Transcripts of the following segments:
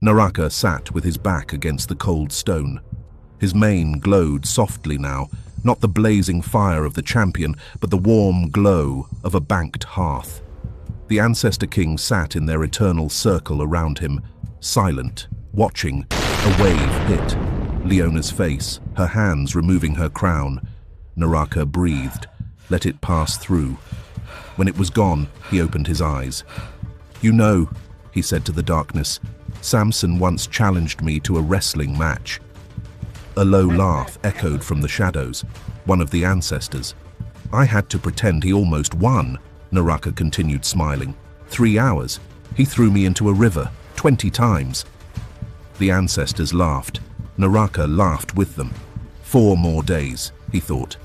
Naraka sat with his back against the cold stone. His mane glowed softly now, not the blazing fire of the champion, but the warm glow of a banked hearth. The Ancestor King sat in their eternal circle around him, silent, watching. A wave hit Leona's face, her hands removing her crown. Naraka breathed, let it pass through. When it was gone, he opened his eyes. "You know," he said to the darkness, "Samson once challenged me to a wrestling match." A low laugh echoed from the shadows, one of the ancestors. "I had to pretend he almost won," Naraka continued smiling. 3 hours. He threw me into a river 20 times. The ancestors laughed. Naraka laughed with them. 4 more days, he thought.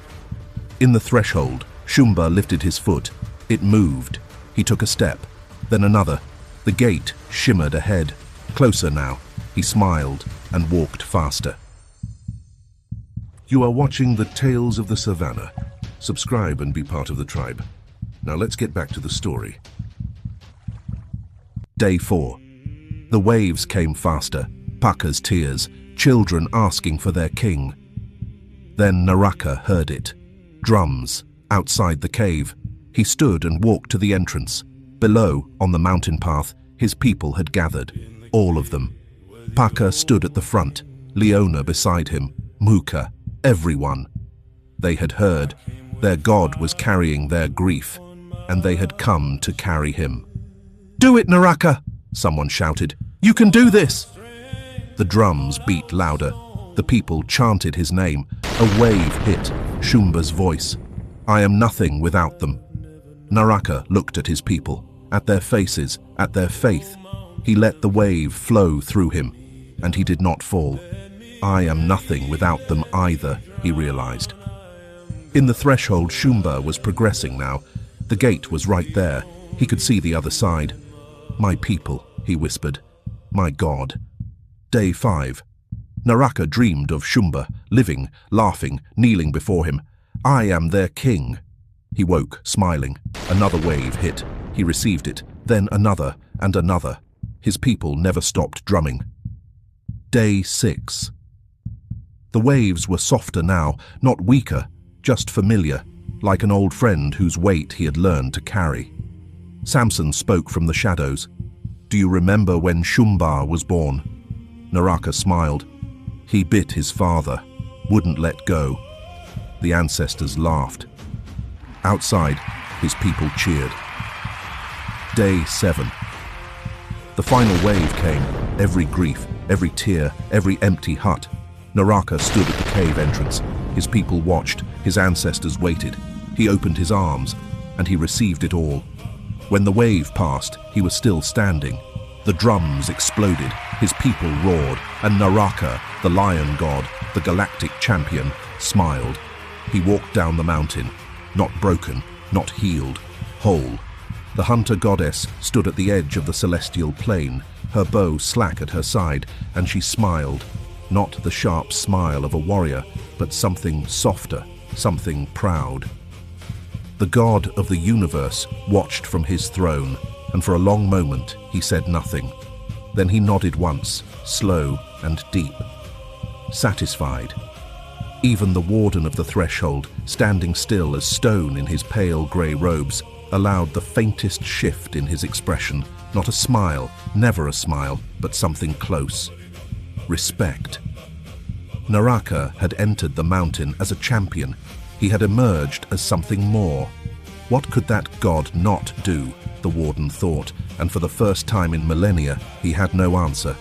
In the threshold, Shumba lifted his foot. It moved. He took a step, then another. The gate shimmered ahead. Closer now. He smiled and walked faster. You are watching the Tales of the Savannah. Subscribe and be part of the tribe. Now let's get back to the story. Day 4. The waves came faster, Paka's tears, children asking for their king. Then Naraka heard it. Drums, outside the cave. He stood and walked to the entrance. Below, on the mountain path, his people had gathered, all of them. Paka stood at the front, Leona beside him, Muka, everyone. They had heard. Their god was carrying their grief, and they had come to carry him. "Do it, Naraka!" someone shouted. "You can do this!" The drums beat louder. The people chanted his name. A wave hit Shumba's voice. "I am nothing without them." Naraka looked at his people, at their faces, at their faith. He let the wave flow through him, and he did not fall. "I am nothing without them either," he realized. In the threshold, Shumba was progressing now. The gate was right there. He could see the other side. "My people," he whispered. "My God." Day 5. Naraka dreamed of Shumba, living, laughing, kneeling before him. "I am their king." He woke, smiling. Another wave hit. He received it, then another and another. His people never stopped drumming. Day 6. The waves were softer now, not weaker, just familiar, like an old friend whose weight he had learned to carry. Samson spoke from the shadows. "Do you remember when Shumba was born?" Naraka smiled. "He bit his father, wouldn't let go." The ancestors laughed. Outside, his people cheered. Day 7. The final wave came, every grief, every tear, every empty hut. Naraka stood at the cave entrance. His people watched, his ancestors waited. He opened his arms, and he received it all. When the wave passed, he was still standing. The drums exploded, his people roared, and Naraka, the lion god, the galactic champion, smiled. He walked down the mountain, not broken, not healed, whole. The hunter goddess stood at the edge of the celestial plain, her bow slack at her side, and she smiled. Not the sharp smile of a warrior, but something softer, something proud. The god of the universe watched from his throne, and for a long moment he said nothing. Then he nodded once, slow and deep. Satisfied. Even the warden of the threshold, standing still as stone in his pale grey robes, allowed the faintest shift in his expression. Not a smile, never a smile, but something close. Respect. Naraka had entered the mountain as a champion. He had emerged as something more. What could that god not do, the warden thought, and for the first time in millennia, he had no answer.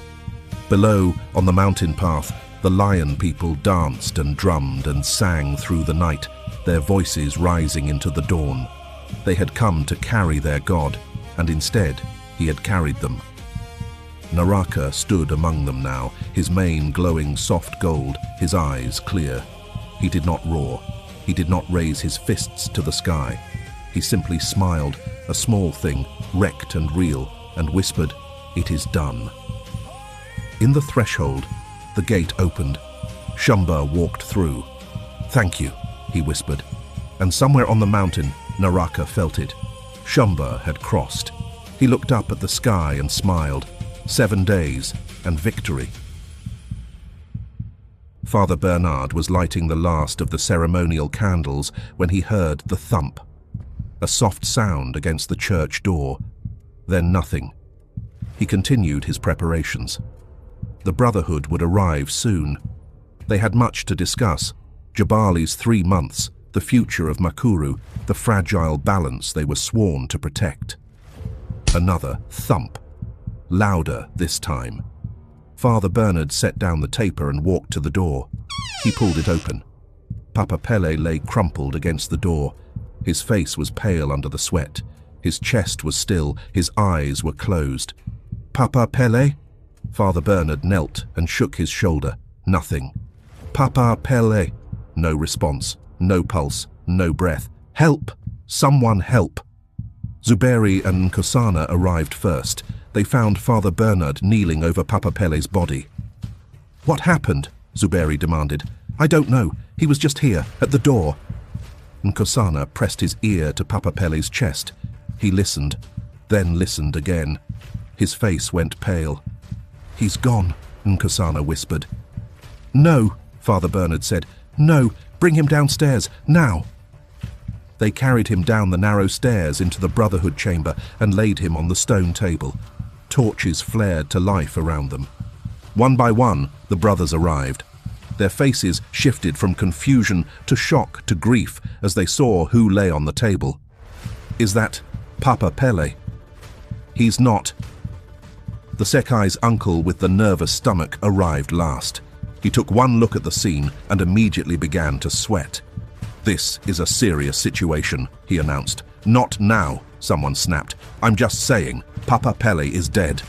Below, on the mountain path, the lion people danced and drummed and sang through the night, their voices rising into the dawn. They had come to carry their god, and instead, he had carried them. Naraka stood among them now, his mane glowing soft gold, his eyes clear. He did not roar. He did not raise his fists to the sky. He simply smiled, a small thing, wrecked and real, and whispered, "It is done." In the threshold, the gate opened. Shumba walked through. "Thank you," he whispered. And somewhere on the mountain, Naraka felt it. Shumba had crossed. He looked up at the sky and smiled. 7 days, and victory. Father Bernard was lighting the last of the ceremonial candles when he heard the thump. A soft sound against the church door, then nothing. He continued his preparations. The Brotherhood would arrive soon. They had much to discuss: Jabali's 3 months, the future of Makuru, the fragile balance they were sworn to protect. Another thump, louder this time. Father Bernard set down the taper and walked to the door. He pulled it open. Papa Pelle lay crumpled against the door. His face was pale under the sweat. His chest was still, his eyes were closed. "Papa Pelle?" Father Bernard knelt and shook his shoulder. Nothing. "Papa Pelle." No response, no pulse, no breath. "Help! Someone help!" Zuberi and Nkosana arrived first. They found Father Bernard kneeling over Papa Pelle's body. "What happened?" Zuberi demanded. "I don't know. He was just here, at the door." Nkosana pressed his ear to Papa Pelle's chest. He listened, then listened again. His face went pale. "He's gone," Nkosana whispered. "No," Father Bernard said. "No, bring him downstairs, now." They carried him down the narrow stairs into the Brotherhood chamber and laid him on the stone table. Torches flared to life around them. One by one, the brothers arrived. Their faces shifted from confusion to shock to grief as they saw who lay on the table. "Is that Papa Pelle?" "He's not." The Sekai's uncle with the nervous stomach arrived last. He took one look at the scene and immediately began to sweat. "This is a serious situation," he announced. "Not now," someone snapped. "I'm just saying, Papa Pelle is dead."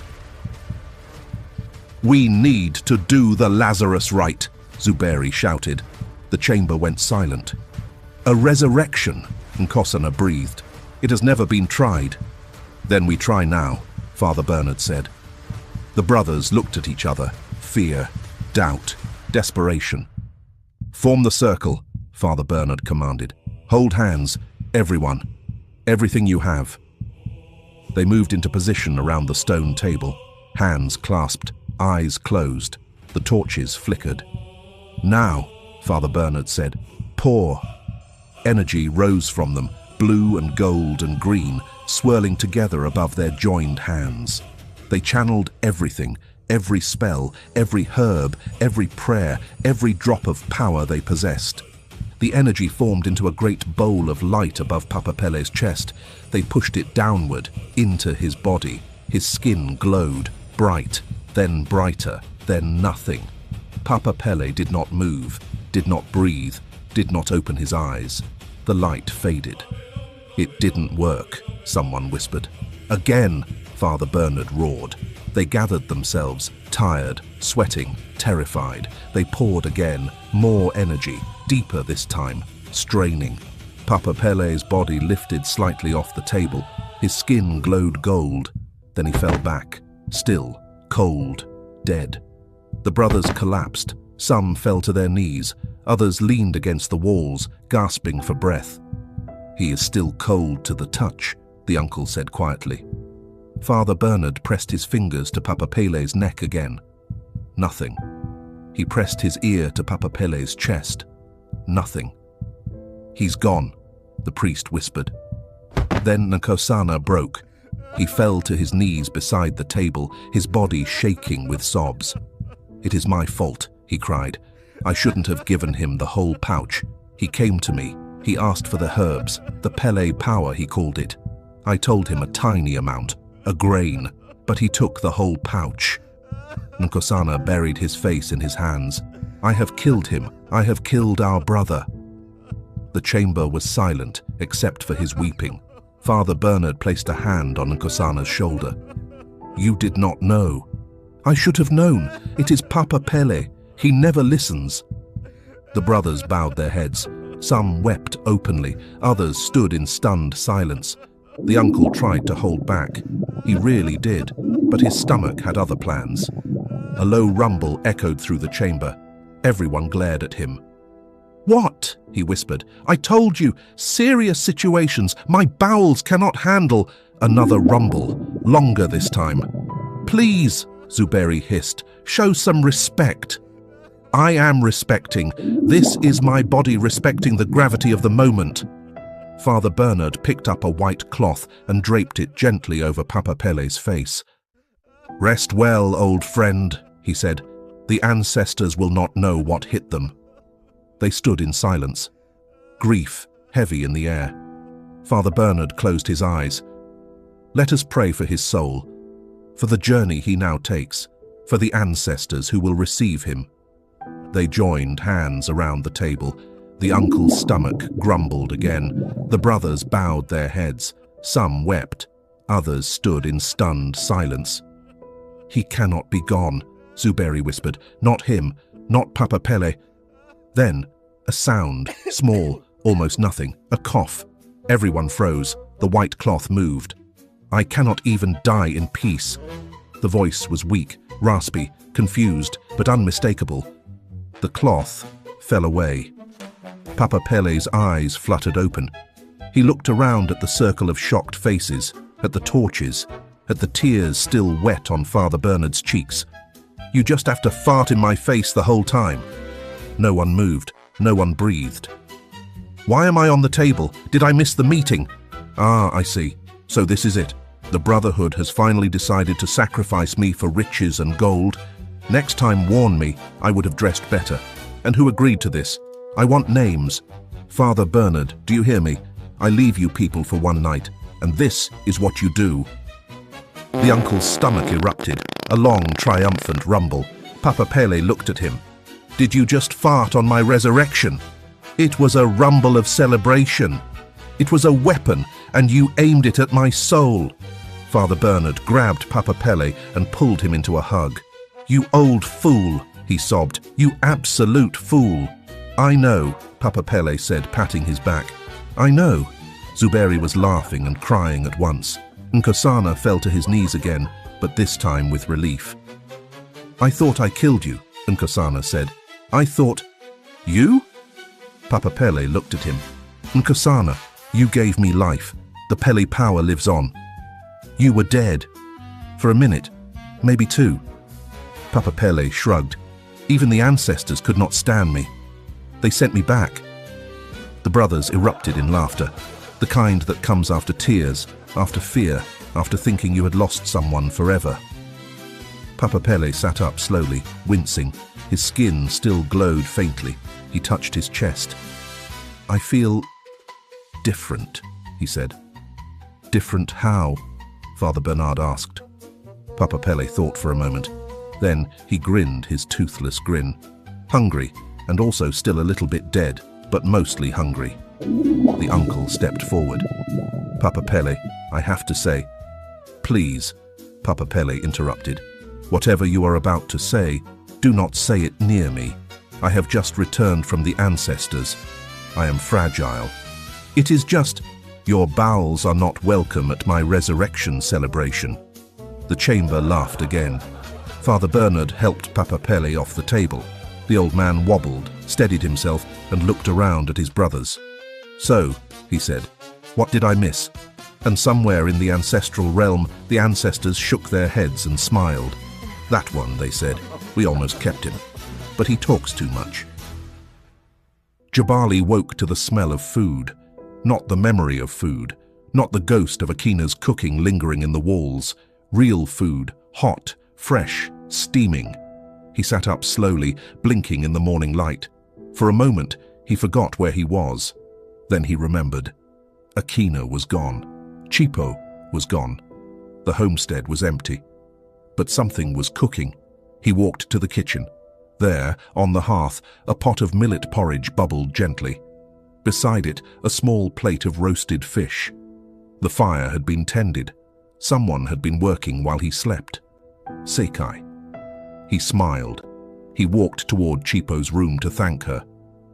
"We need to do the Lazarus rite," Zuberi shouted. The chamber went silent. "A resurrection," Nkosana breathed. "It has never been tried." "Then we try now," Father Bernard said. The brothers looked at each other. Fear, doubt, desperation. "Form the circle," Father Bernard commanded. "Hold hands, everyone. Everything you have." They moved into position around the stone table, hands clasped, eyes closed. The torches flickered. "Now," Father Bernard said, "pour." Energy rose from them, blue and gold and green, swirling together above their joined hands. They channeled everything, every spell, every herb, every prayer, every drop of power they possessed. The energy formed into a great bowl of light above Papa Pelle's chest. They pushed it downward, into his body. His skin glowed, bright, then brighter, then nothing. Papa Pelle did not move, did not breathe, did not open his eyes. The light faded. "It didn't work," someone whispered. "Again," Father Bernard roared. They gathered themselves, tired, sweating, terrified. They poured again, more energy, deeper this time, straining. Papa Pelle's body lifted slightly off the table. His skin glowed gold. Then he fell back, still, cold, dead. The brothers collapsed. Some fell to their knees. Others leaned against the walls, gasping for breath. "He is still cold to the touch," the uncle said quietly. Father Bernard pressed his fingers to Papa Pelle's neck again. Nothing. He pressed his ear to Papa Pelle's chest. Nothing. "He's gone," the priest whispered. Then Nkosana broke. He fell to his knees beside the table, his body shaking with sobs. "It is my fault," he cried. "I shouldn't have given him the whole pouch. He came to me. He asked for the herbs, the Pele power he called it. I told him a tiny amount, a grain, but he took the whole pouch." Nkosana buried his face in his hands. "I have killed him. I have killed our brother." The chamber was silent, except for his weeping. Father Bernard placed a hand on Nkosana's shoulder. "You did not know." "I should have known. It is Papa Pelle. He never listens." The brothers bowed their heads. Some wept openly, others stood in stunned silence. The uncle tried to hold back. He really did, but his stomach had other plans. A low rumble echoed through the chamber. Everyone glared at him. "What?" he whispered. "I told you, serious situations. My bowels cannot handle." Another rumble, longer this time. "Please," Zuberi hissed. "Show some respect." "I am respecting. This is my body respecting the gravity of the moment." Father Bernard picked up a white cloth and draped it gently over Papa Pelle's face. "Rest well, old friend," he said. "The ancestors will not know what hit them." They stood in silence, grief heavy in the air. Father Bernard closed his eyes. "Let us pray for his soul, for the journey he now takes, for the ancestors who will receive him." They joined hands around the table. The uncle's stomach grumbled again. The brothers bowed their heads. Some wept. Others stood in stunned silence. "He cannot be gone," Zuberi whispered. "Not him, not Papa Pelle." Then, a sound, small, almost nothing, a cough. Everyone froze. The white cloth moved. "I cannot even die in peace." The voice was weak, raspy, confused, but unmistakable. The cloth fell away. Papa Pelle's eyes fluttered open. He looked around at the circle of shocked faces, at the torches, at the tears still wet on Father Bernard's cheeks. "You just have to fart in my face the whole time." No one moved. No one breathed. "Why am I on the table? Did I miss the meeting?" "Ah, I see. So this is it. The Brotherhood has finally decided to sacrifice me for riches and gold. Next time warn me, I would have dressed better. And who agreed to this? I want names. Father Bernard, do you hear me? I leave you people for one night, and this is what you do." The uncle's stomach erupted, a long, triumphant rumble. Papa Pelle looked at him. "Did you just fart on my resurrection?" "It was a rumble of celebration. It was a weapon, and you aimed it at my soul." Father Bernard grabbed Papa Pelle and pulled him into a hug. "You old fool," he sobbed. "You absolute fool." "I know," Papa Pelle said, patting his back. "I know." Zuberi was laughing and crying at once. Nkosana fell to his knees again, but this time with relief. "I thought I killed you," Nkosana said. "I thought—" "You?" Papa Pelle looked at him. "Nkosana, you gave me life. The Pele power lives on. You were dead. For a minute, maybe two." Papa Pelle shrugged. "Even the ancestors could not stand me. They sent me back." The brothers erupted in laughter, the kind that comes after tears, after fear, after thinking you had lost someone forever. Papa Pelle sat up slowly, wincing. His skin still glowed faintly. He touched his chest. "I feel different," he said. "Different how?" Father Bernard asked. Papa Pelle thought for a moment. Then he grinned his toothless grin. "Hungry, and also still a little bit dead, but mostly hungry." The uncle stepped forward. "Papa Pelle, I have to say—" "Please," Papa Pelle interrupted. "Whatever you are about to say, do not say it near me. I have just returned from the ancestors. I am fragile. It is just, your bowels are not welcome at my resurrection celebration." The chamber laughed again. Father Bernard helped Papa Pelle off the table. The old man wobbled, steadied himself, and looked around at his brothers. "So," he said, "what did I miss?" And somewhere in the ancestral realm, the ancestors shook their heads and smiled. "That one," they said. "We almost kept him. But he talks too much." Jabali woke to the smell of food. Not the memory of food. Not the ghost of Akina's cooking lingering in the walls. Real food, hot, fresh, steaming. He sat up slowly, blinking in the morning light. For a moment, he forgot where he was. Then he remembered. Akina was gone. Chipo was gone. The homestead was empty. But something was cooking. He walked to the kitchen. There, on the hearth, a pot of millet porridge bubbled gently. Beside it, a small plate of roasted fish. The fire had been tended. Someone had been working while he slept. Sekai. He smiled. He walked toward Chipo's room to thank her.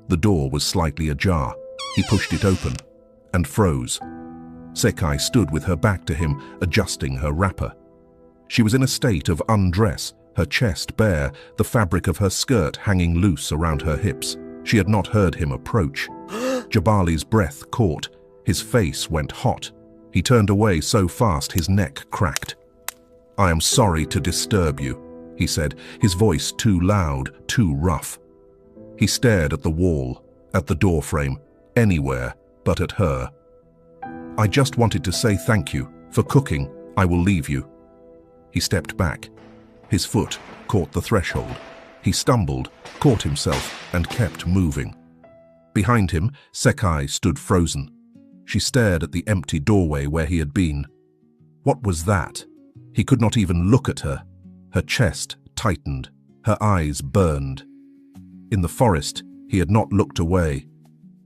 The door was slightly ajar. He pushed it open and froze. Sekai stood with her back to him, adjusting her wrapper. She was in a state of undress, her chest bare, the fabric of her skirt hanging loose around her hips. She had not heard him approach. Jabali's breath caught. His face went hot. He turned away so fast his neck cracked. "I am sorry to disturb you," he said, his voice too loud, too rough. He stared at the wall, at the doorframe, anywhere but at her. I just wanted to say thank you for cooking. I will leave you. He stepped back. His foot caught the threshold. He stumbled, caught himself, and kept moving. Behind him, Sekai stood frozen. She stared at the empty doorway where he had been. What was that? He could not even look at her. Her chest tightened. Her eyes burned. In the forest, he had not looked away.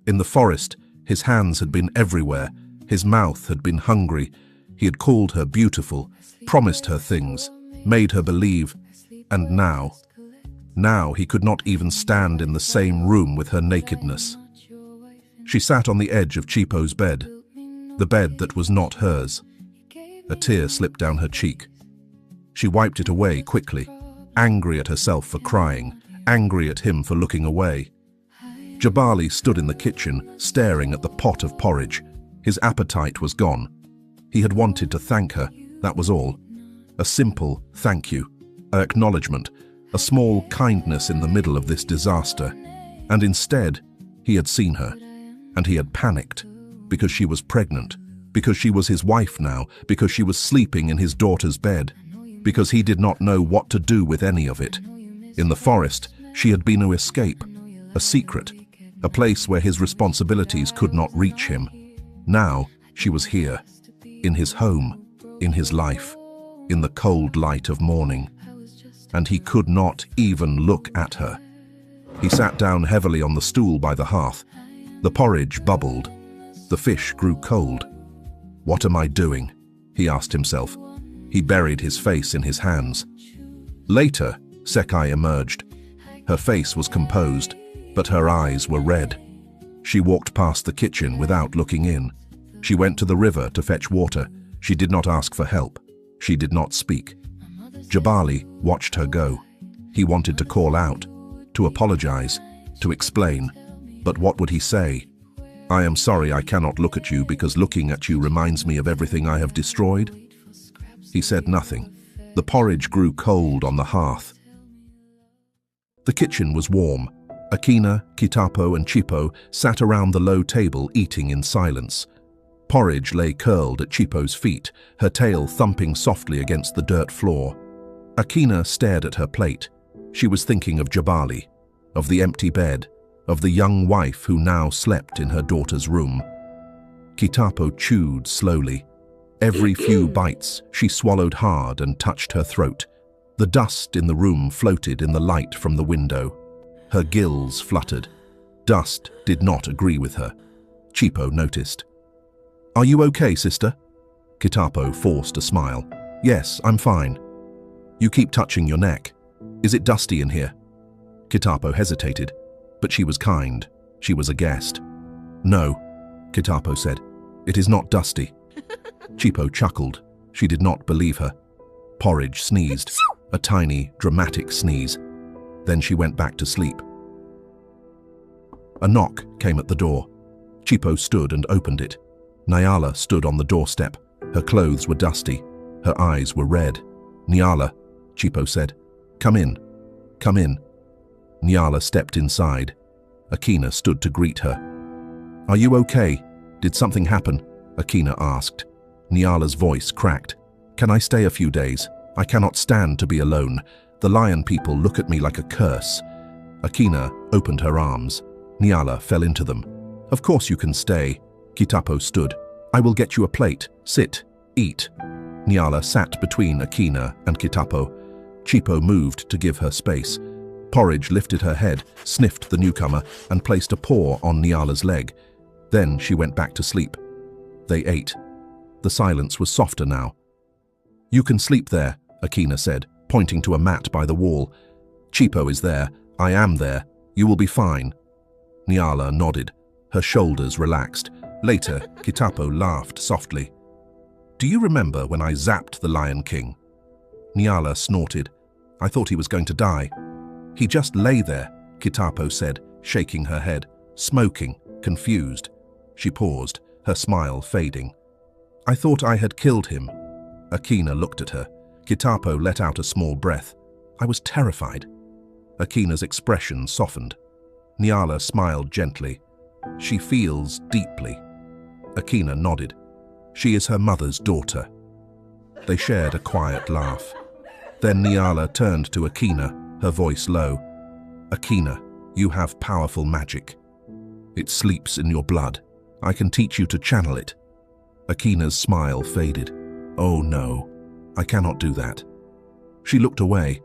In the forest, his hands had been everywhere. His mouth had been hungry. He had called her beautiful, promised her things, made her believe. And now he could not even stand in the same room with her nakedness. She sat on the edge of Chipo's bed, the bed that was not hers. A tear slipped down her cheek. She wiped it away quickly, angry at herself for crying, angry at him for looking away. Jabali stood in the kitchen, staring at the pot of porridge. His appetite was gone. He had wanted to thank her, that was all. A simple thank you, an acknowledgement, a small kindness in the middle of this disaster. And instead, he had seen her, and he had panicked, because she was pregnant, because she was his wife now, because she was sleeping in his daughter's bed, because he did not know what to do with any of it. In the forest, she had been an escape, a secret, a place where his responsibilities could not reach him. Now, she was here, in his home, in his life, in the cold light of morning. And he could not even look at her. He sat down heavily on the stool by the hearth. The porridge bubbled. The fish grew cold. What am I doing? He asked himself. He buried his face in his hands. Later, Sekai emerged. Her face was composed, but her eyes were red. She walked past the kitchen without looking in. She went to the river to fetch water. She did not ask for help. She did not speak. Jabali watched her go. He wanted to call out, to apologize, to explain. But what would he say? I am sorry I cannot look at you because looking at you reminds me of everything I have destroyed. He said nothing. The porridge grew cold on the hearth. The kitchen was warm. Akina, Kitapo, and Chipo sat around the low table eating in silence. Porridge lay curled at Chipo's feet, her tail thumping softly against the dirt floor. Akina stared at her plate. She was thinking of Jabali, of the empty bed, of the young wife who now slept in her daughter's room. Kitapo chewed slowly. Every few bites, she swallowed hard and touched her throat. The dust in the room floated in the light from the window. Her gills fluttered. Dust did not agree with her. Chipo noticed. Are you okay, sister? Kitapo forced a smile. Yes, I'm fine. You keep touching your neck. Is it dusty in here? Kitapo hesitated, but she was kind. She was a guest. No, Kitapo said. It is not dusty. Chipo chuckled. She did not believe her. Porridge sneezed, a tiny, dramatic sneeze. Then she went back to sleep. A knock came at the door. Chipo stood and opened it. Nyala stood on the doorstep. Her clothes were dusty. Her eyes were red. Nyala, Chipo said. Come in. Come in. Nyala stepped inside. Akina stood to greet her. Are you okay? Did something happen? Akina asked. Nyala's voice cracked. Can I stay a few days? I cannot stand to be alone. The lion people look at me like a curse. Akina opened her arms. Nyala fell into them. Of course you can stay. Kitapo stood. I will get you a plate. Sit. Eat. Nyala sat between Akina and Kitapo. Chipo moved to give her space. Porridge lifted her head, sniffed the newcomer, and placed a paw on Nyala's leg. Then she went back to sleep. They ate. The silence was softer now. You can sleep there, Akina said, pointing to a mat by the wall. Chipo is there. I am there. You will be fine. Nyala nodded. Her shoulders relaxed. Later, Kitapo laughed softly. Do you remember when I zapped the Lion King? Nyala snorted. I thought he was going to die. He just lay there, Kitapo said, shaking her head, smoking, confused. She paused, her smile fading. I thought I had killed him. Akina looked at her. Kitapo let out a small breath. I was terrified. Akina's expression softened. Nyala smiled gently. She feels deeply. Akina nodded. She is her mother's daughter. They shared a quiet laugh. Then Nyala turned to Akina, her voice low. Akina, you have powerful magic. It sleeps in your blood. I can teach you to channel it. Akina's smile faded. Oh no, I cannot do that. She looked away,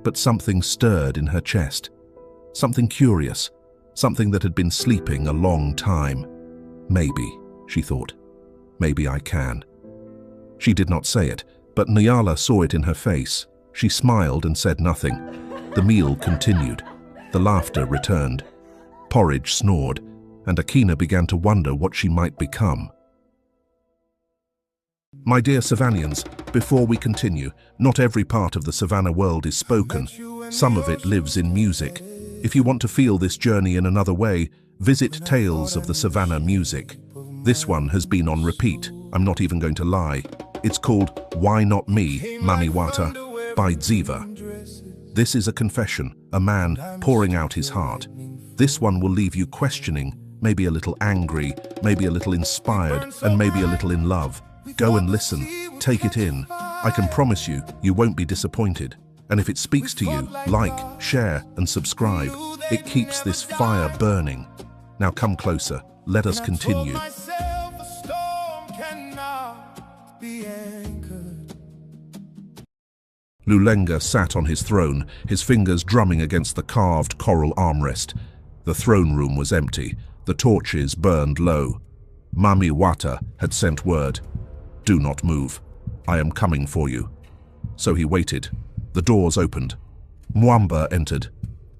but something stirred in her chest. Something curious, something that had been sleeping a long time. Maybe, she thought. Maybe I can. She did not say it, but Nyala saw it in her face. She smiled and said nothing. The meal continued. The laughter returned. Porridge snored, and Akina began to wonder what she might become. My dear Savannians, before we continue, not every part of the Savannah world is spoken. Some of it lives in music. If you want to feel this journey in another way, visit Tales of the Savannah Music. This one has been on repeat, I'm not even going to lie. It's called Why Not Me, Mami Wata, by Ziva. This is a confession, a man pouring out his heart. This one will leave you questioning, maybe a little angry, maybe a little inspired, and maybe a little in love. Go and listen, take it in. I can promise you, you won't be disappointed. And if it speaks to you, like, share, and subscribe. It keeps this fire burning. Now come closer, let us continue. Lulenga sat on his throne, his fingers drumming against the carved coral armrest. The throne room was empty, the torches burned low. Mami Wata had sent word, "Do not move. I am coming for you." So he waited. The doors opened. Mwamba entered.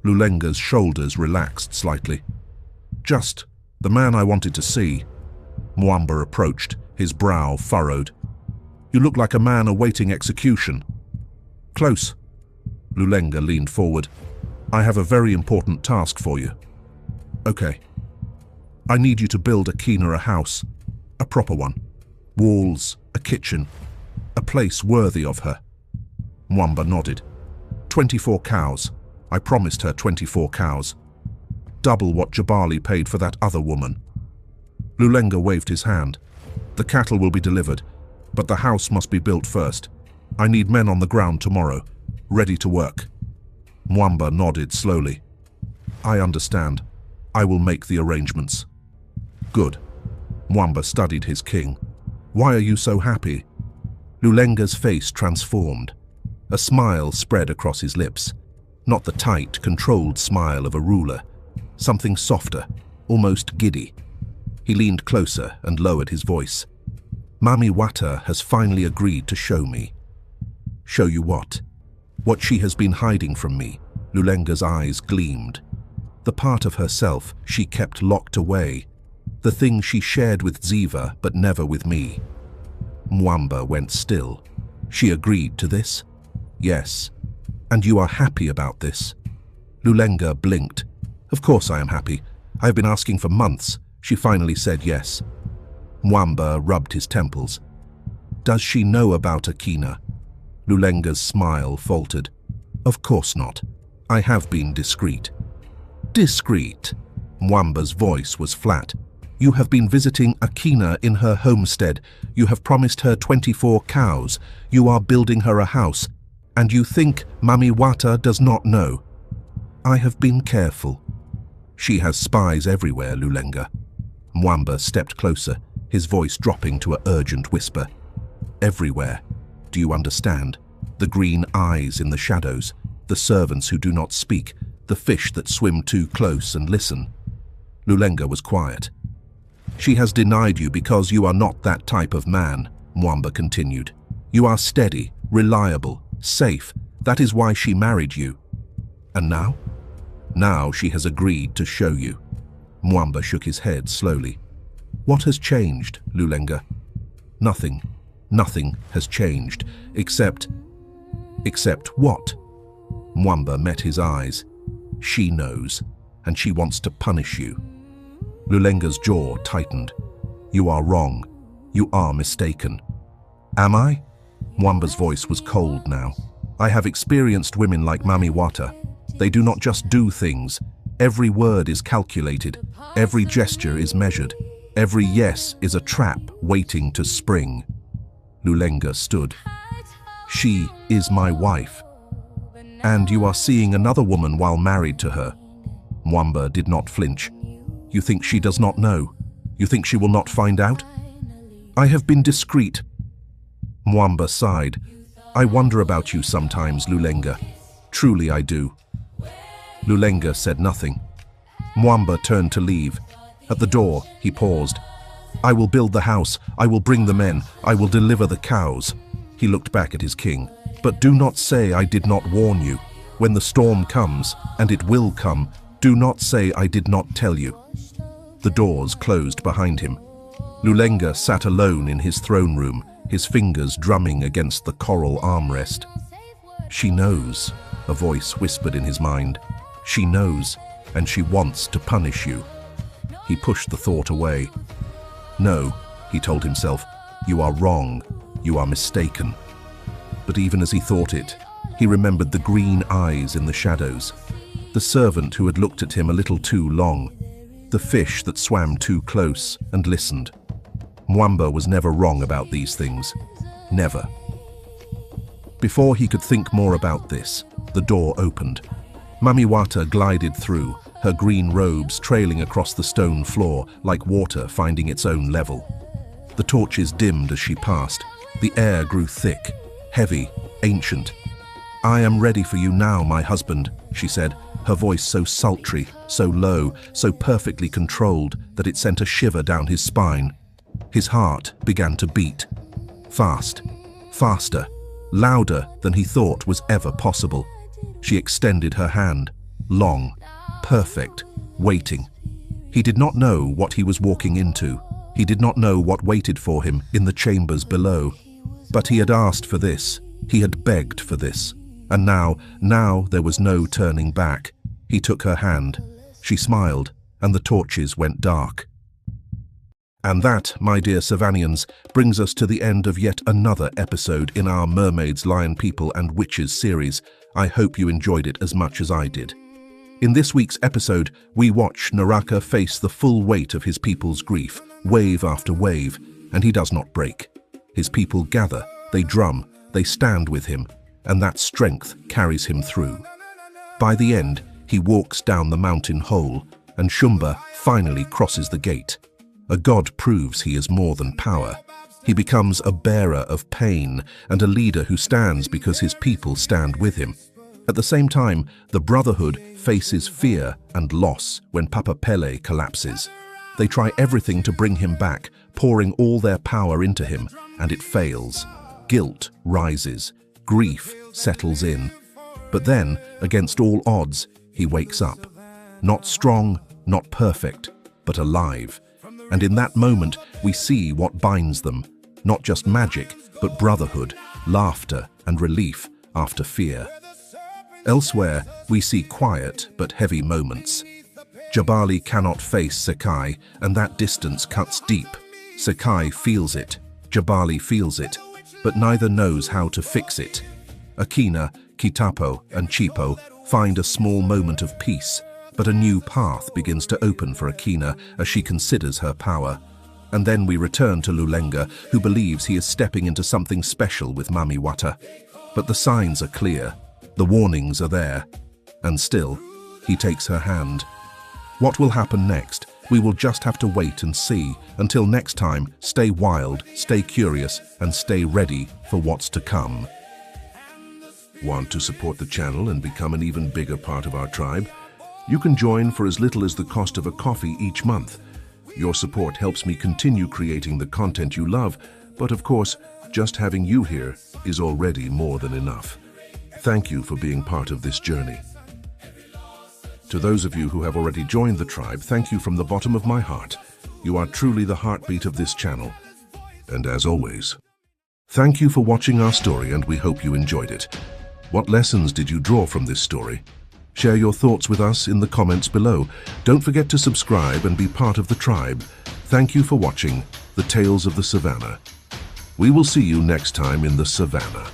Lulenga's shoulders relaxed slightly. "Just the man I wanted to see." Mwamba approached, his brow furrowed. "You look like a man awaiting execution." "Close." Lulenga leaned forward. "I have a very important task for you." "Okay. I need you to build Akina a house, a proper one. Walls, a kitchen, a place worthy of her." Mwamba nodded. 24 cows. I promised her 24 cows. Double what Jabali paid for that other woman. Lulenga waved his hand. "The cattle will be delivered, but the house must be built first. I need men on the ground tomorrow, ready to work." Mwamba nodded slowly. "I understand. I will make the arrangements." "Good." Mwamba studied his king. "Why are you so happy?" Lulenga's face transformed. A smile spread across his lips. Not the tight, controlled smile of a ruler. Something softer, almost giddy. He leaned closer and lowered his voice. "Mami Wata has finally agreed to show me." "Show you what?" "What she has been hiding from me." Lulenga's eyes gleamed. The part of herself she kept locked away. The thing she shared with Ziva, but never with me. Mwamba went still. "She agreed to this?" "Yes." "And you are happy about this?" Lulenga blinked. "Of course I am happy. I have been asking for months." She finally said yes. Mwamba rubbed his temples. "Does she know about Akina?" Lulenga's smile faltered. "Of course not. I have been discreet." "Discreet?" Mwamba's voice was flat. "You have been visiting Akina in her homestead. You have promised her 24 cows. You are building her a house. And you think Mami Wata does not know?" "I have been careful." "She has spies everywhere, Lulenga." Mwamba stepped closer, his voice dropping to an urgent whisper. "Everywhere. Do you understand? The green eyes in the shadows, the servants who do not speak, the fish that swim too close and listen." Lulenga was quiet. "She has denied you because you are not that type of man," Mwamba continued. "You are steady, reliable, safe. That is why she married you." "And now?" "Now she has agreed to show you." Mwamba shook his head slowly. "What has changed, Lulenga?" "Nothing. Nothing has changed, except..." "Except what?" Mwamba met his eyes. "She knows, and she wants to punish you." Lulenga's jaw tightened. "You are wrong. You are mistaken." "Am I?" Mwamba's voice was cold now. I have experienced women like Mami Wata. They do not just do things. Every word is calculated. Every gesture is measured. Every yes is a trap waiting to spring. Lulenga stood. She is my wife. And you are seeing another woman while married to her. Mwamba did not flinch. You think she does not know? You think she will not find out? I have been discreet. Mwamba sighed. I wonder about you sometimes, Lulenga. Truly I do. Lulenga said nothing. Mwamba turned to leave. At the door, he paused. I will build the house. I will bring the men. I will deliver the cows. He looked back at his king. But do not say I did not warn you. When the storm comes, and it will come, do not say I did not tell you. The doors closed behind him. Lulenga sat alone in his throne room, his fingers drumming against the coral armrest. She knows, a voice whispered in his mind. She knows, and she wants to punish you. He pushed the thought away. No, he told himself, you are wrong, you are mistaken. But even as he thought it, he remembered the green eyes in the shadows, the servant who had looked at him a little too long, the fish that swam too close and listened. Mwamba was never wrong about these things. Never. Before he could think more about this, the door opened. Mami Wata glided through, her green robes trailing across the stone floor like water finding its own level. The torches dimmed as she passed. The air grew thick, heavy, ancient. I am ready for you now, my husband, she said, her voice so sultry, so low, so perfectly controlled that it sent a shiver down his spine. His heart began to beat. Fast, faster, louder than he thought was ever possible. She extended her hand, long, perfect, waiting. He did not know what he was walking into. He did not know what waited for him in the chambers below. But he had asked for this. He had begged for this. And now there was no turning back. He took her hand. She smiled, and the torches went dark. And that, my dear Savanians, brings us to the end of yet another episode in our Mermaids, Lion People and Witches series. I hope you enjoyed it as much as I did. In this week's episode, we watch Naraka face the full weight of his people's grief, wave after wave, and he does not break. His people gather, they drum, they stand with him, and that strength carries him through. By the end, he walks down the mountain hole, and Shumba finally crosses the gate. A god proves he is more than power. He becomes a bearer of pain and a leader who stands because his people stand with him. At the same time, the Brotherhood faces fear and loss when Papa Pelle collapses. They try everything to bring him back, pouring all their power into him, and it fails. Guilt rises. Grief settles in. But then, against all odds, he wakes up. Not strong, not perfect, but alive. And in that moment, we see what binds them. Not just magic, but brotherhood, laughter, and relief after fear. Elsewhere, we see quiet but heavy moments. Jabali cannot face Sekai, and that distance cuts deep. Sekai feels it, Jabali feels it, but neither knows how to fix it. Akina, Kitapo, and Chipo find a small moment of peace, but a new path begins to open for Akina as she considers her power. And then we return to Lulenga, who believes he is stepping into something special with Mami Wata. But the signs are clear, the warnings are there, and still, he takes her hand. What will happen next? We will just have to wait and see. Until next time, stay wild, stay curious, and stay ready for what's to come. Want to support the channel and become an even bigger part of our tribe? You can join for as little as the cost of a coffee each month. Your support helps me continue creating the content you love, but of course, just having you here is already more than enough. Thank you for being part of this journey. To those of you who have already joined the tribe, thank you from the bottom of my heart. You are truly the heartbeat of this channel. And as always, thank you for watching our story, and we hope you enjoyed it. What lessons did you draw from this story? Share your thoughts with us in the comments below. Don't forget to subscribe and be part of the tribe. Thank you for watching The Tales of the Savannah. We will see you next time in the Savannah.